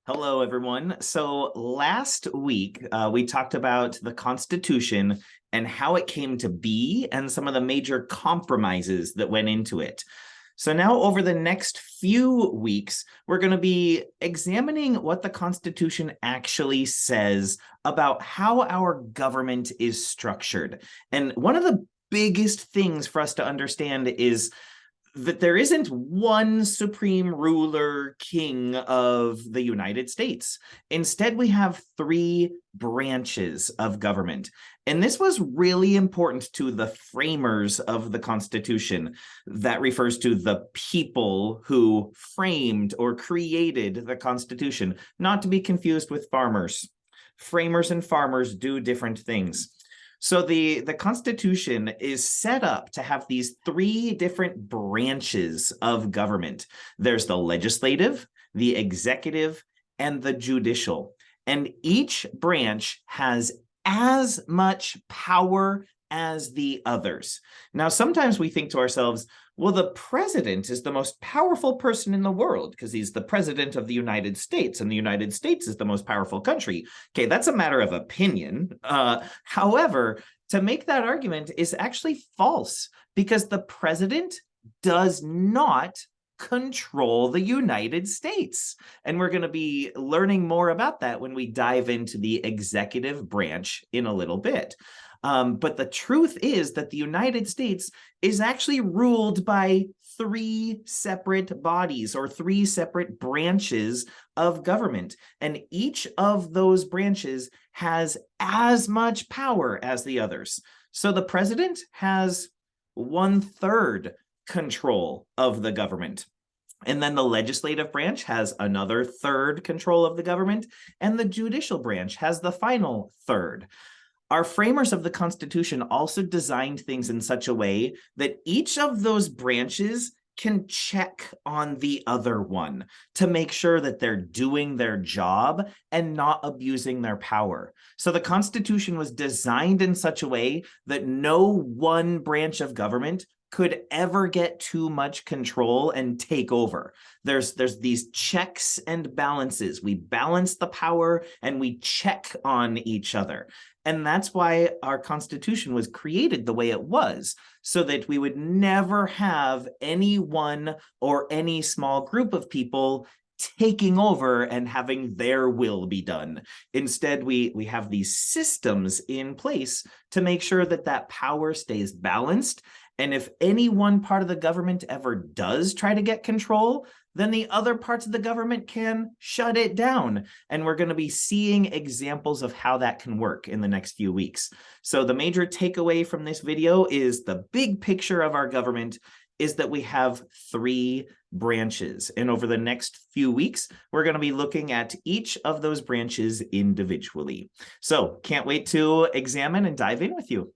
Hello, everyone. So last week, we talked about the Constitution and how it came to be and some of the major compromises that went into it. So now over the next few weeks, we're going to be examining what the Constitution actually says about how our government is structured. And one of the biggest things for us to understand is that there isn't one supreme ruler king of the United States. Instead, we have three branches of government. And this was really important to the framers of the Constitution. That refers to the people who framed or created the Constitution, not to be confused with farmers. Framers and farmers do different things. So the Constitution is set up to have these three different branches of government. There's the legislative, the executive, and the judicial. And each branch has as much power as the others. Now, sometimes we think to ourselves, well, the president is the most powerful person in the world because he's the president of the United States, and the United States is the most powerful country. Okay, that's a matter of opinion. However, to make that argument is actually false because the president does not control the United States. And we're going to be learning more about that when we dive into the executive branch in a little bit. But the truth is that the United States is actually ruled by three separate bodies or three separate branches of government. And each of those branches has as much power as the others. So the president has 1/3 control of the government. And then the legislative branch has another third control of the government, and the judicial branch has the final third. Our framers of the Constitution also designed things in such a way that each of those branches can check on the other one to make sure that they're doing their job and not abusing their power. So the Constitution was designed in such a way that no one branch of government could ever get too much control and take over. There's these checks and balances. We balance the power and we check on each other. And that's why our Constitution was created the way it was, so that we would never have any one or any small group of people taking over and having their will be done. Instead, we have these systems in place to make sure that that power stays balanced. And if any one part of the government ever does try to get control, then the other parts of the government can shut it down. And we're going to be seeing examples of how that can work in the next few weeks. So the major takeaway from this video is the big picture of our government is that we have three branches. And over the next few weeks, we're going to be looking at each of those branches individually. So can't wait to examine and dive in with you.